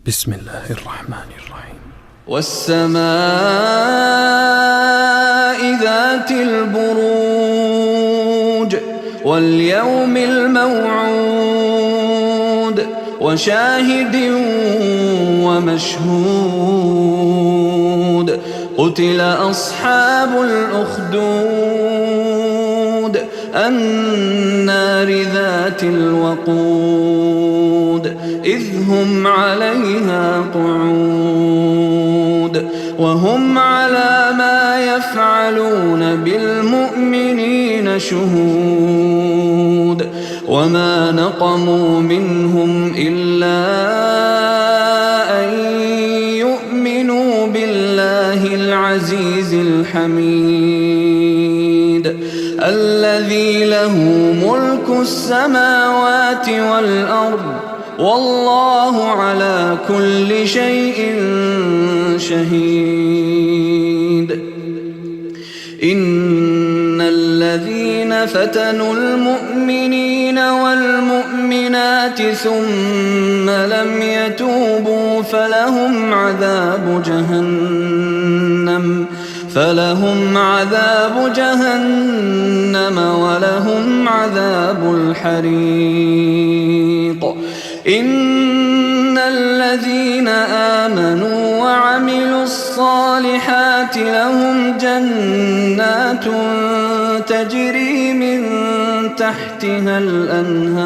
بسم الله الرحمن الرحيم. والسماء ذات البروج واليوم الموعود وشاهد ومشهود قتل أصحاب الأخدود النار ذات الوقود إذ هم عليها قعود وهم على ما يفعلون بالمؤمنين شهود وما نقموا منهم إلا أن يؤمنوا بالله العزيز الحميد الذي له ملك السماوات والأرض والله على كل شيء شهيد. إن الذين فتنوا المؤمنين والمؤمنات ثم لم يتوبوا فلهم عذاب جهنم ولهم عذاب الحريق. إن الذين آمنوا وعملوا الصالحات لهم جنات تجري من تحتها الأنهار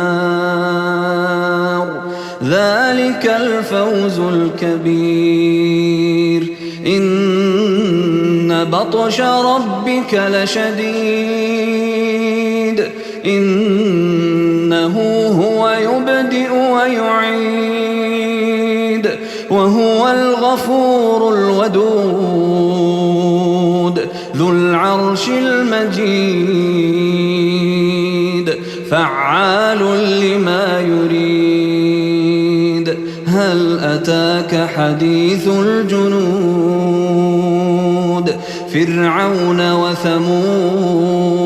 ذلك الفوز الكبير. إن بطش ربك لشديد إنه هو يبدئ ويعيد وهو الغفور الودود ذو العرش المجيد فعال لما يريد. هل أتاك حديث الجنود فرعون وثمود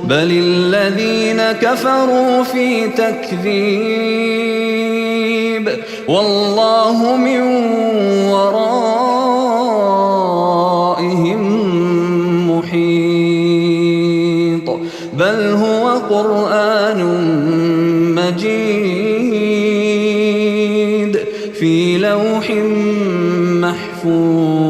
بل الذين كفروا في تكذيب والله من ورائهم محيط بل هو قرآن مجيد في لوح محفوظ.